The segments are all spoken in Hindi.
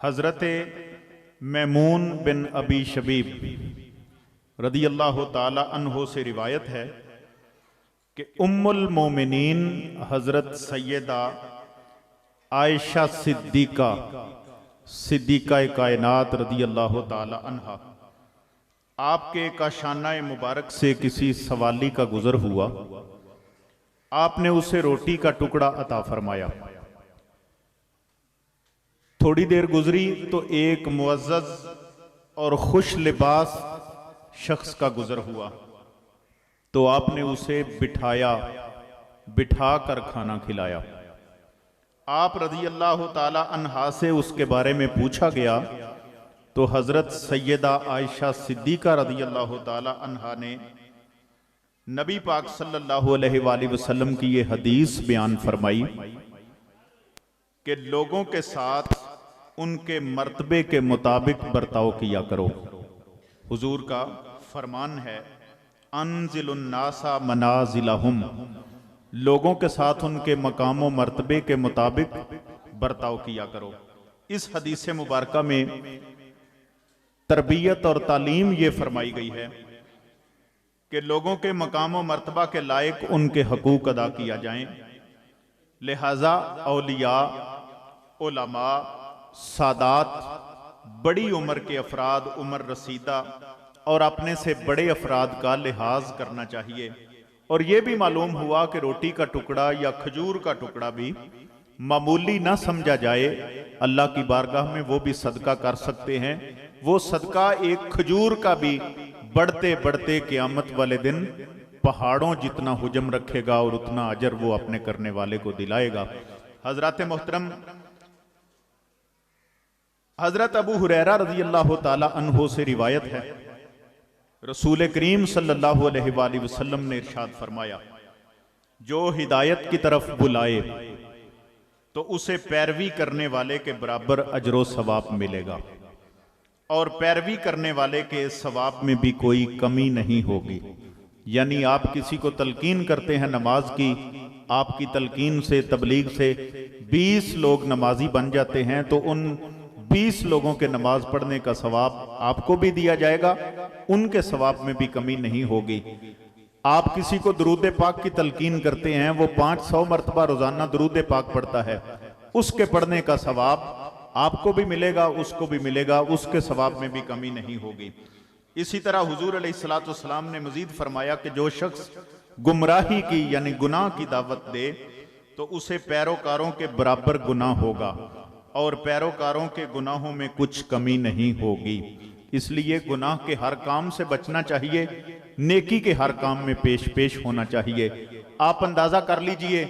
हज़रत मैमून बिन अबी शबीब रदी अल्लाह ताला अन्हो से रिवायत है कि उम्मुल मोमिनीन हज़रत सैयदा आयशा सिद्दीका कायनात रदी अल्लाह ताला अन्हा, आपके काशाना मुबारक से किसी सवाली का गुजर हुआ। आपने उसे रोटी का टुकड़ा अता फरमाया। थोड़ी देर गुजरी तो एक मुअज़्ज़ज़ और खुश लिबास शख्स का गुजर हुआ, तो आपने उसे बिठा कर खाना खिलाया। आप रज़ी अल्लाह ताला अन्हा से उसके बारे में पूछा गया तो हज़रत सैयदा आयशा सिद्दीका रज़ी अल्लाह ताला अन्हा ने नबी पाक सल्लल्लाहु अलैहि वसल्लम की ये हदीस बयान फरमाई कि लोगों के साथ उनके मर्तबे के मुताबिक बर्ताव किया करो। हुजूर का फरमान है, अनजिलुन्नासा मनाजिलहुम, लोगों के साथ उनके मकाम व मर्तबे के मुताबिक बर्ताव किया करो। इस हदीस मुबारका में तरबियत और तालीम ये फरमाई गई है कि लोगों के मकाम व मर्तबा के लायक उनके हकूक अदा किया जाएं। लिहाजा औलिया, उलमा, सादात, बड़ी उम्र के अफराद, उम्र रसीदा और अपने से बड़े अफराद का लिहाज करना चाहिए। और यह भी मालूम हुआ कि रोटी का टुकड़ा या खजूर का टुकड़ा भी मामूली ना समझा जाए। अल्लाह की बारगाह में वो भी सदका कर सकते हैं। वो सदका एक खजूर का भी बढ़ते बढ़ते क़यामत वाले दिन पहाड़ों जितना हुजम रखेगा और उतना अजर वो अपने करने वाले को दिलाएगा। हजरत मोहतरम हजरत अबू हुरैरा रज़ी अल्लाह ताला अन्हो से रिवायत है, रसूल करीम सल्लल्लाहु अलैहि वसल्लम ने इरशाद फरमाया, जो हिदायत की तरफ बुलाए तो उसे पैरवी करने वाले के बराबर अजरो सवाब मिलेगा और पैरवी करने वाले के सवाब में भी कोई कमी नहीं होगी। यानी आप किसी को तलकीन करते हैं नमाज की, आपकी तलकीन से, तबलीग से 20 लोग नमाजी बन जाते हैं तो उन 20 लोगों के नमाज पढ़ने का सवाब आपको भी दिया जाएगा, उनके सवाब में भी कमी नहीं होगी। आप किसी को दुरूद पाक की तलकीन करते हैं, वो 500 मरतबा रोजाना दुरूद पाक पढ़ता है, उसके पढ़ने का सवाब आपको भी मिलेगा, उसको भी मिलेगा, उसके सवाब में भी कमी नहीं होगी। इसी तरह हुजूर अलैहिस्सलातु वस्सलाम ने मजीद फरमाया कि जो शख्स गुमराही की यानी गुनाह की दावत दे तो उसे पैरोकारों के बराबर गुनाह होगा और पैरोकारों के गुनाहों में कुछ कमी नहीं होगी। इसलिए गुनाह के हर काम से बचना चाहिए, नेकी के हर काम में पेश होना चाहिए। आप अंदाजा कर लीजिए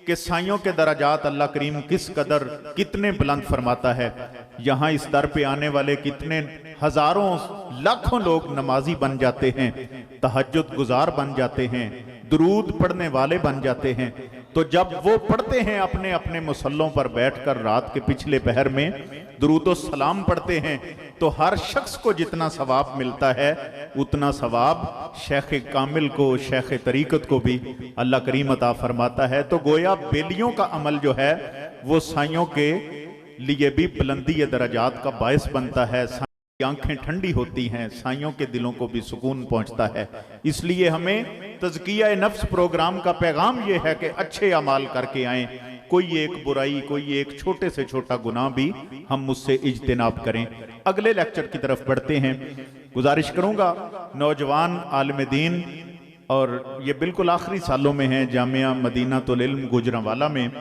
कि साइयों के दराजात अल्लाह करीम किस कदर कितने बुलंद फरमाता है। यहाँ इस दर पे आने वाले कितने हजारों लाखों लोग नमाजी बन जाते हैं, तहज्जुद गुजार बन जाते हैं, दुरूद पढ़ने वाले बन जाते हैं। तो जब वो पढ़ते हैं अपने अपने मुसल्लों पर बैठकर रात के पिछले पहर में दुरूद सलाम पढ़ते हैं, तो हर शख्स को जितना सवाब मिलता है उतना सवाब शेख कामिल को, शेख तरीकत को भी अल्लाह करीम अता फरमाता है। तो गोया बेलियों का अमल जो है वो साइयों के लिए भी बुलंदी दराजात का बायस बनता है। आंखें ठंडी होती हैं, साइयों के दिलों को भी सुकून पहुंचता है। इसलिए हमें तज़किया नफ्स प्रोग्राम का पैगाम यह है कि अच्छे अमाल करके आएं। कोई एक बुराई, कोई एक छोटे से छोटा गुनाह भी हम उससे इज्तिनाब करें। अगले लेक्चर की तरफ बढ़ते हैं। गुजारिश करूंगा नौजवान आलिम दीन, और ये बिल्कुल आखिरी सालों में है, जामिया मदीनातुल इल्म गुजरांवाला में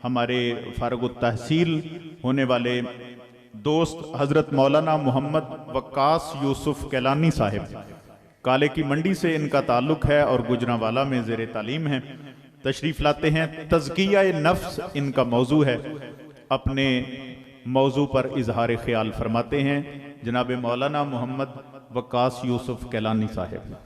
हमारे फारुग तहसील होने वाले दोस्त हजरत मौलाना मोहम्मद वक्कास यूसुफ कैलानी साहिब, काले की मंडी से इनका ताल्लुक है और गुजरांवाला में ज़ेरे तालीम है, तशरीफ लाते हैं। तज़किया नफ्स इनका मौजू है। अपने मौजू पर इजहार ख्याल फरमाते हैं जनाब मौलाना मोहम्मद वक्कास यूसुफ कैलानी साहिब।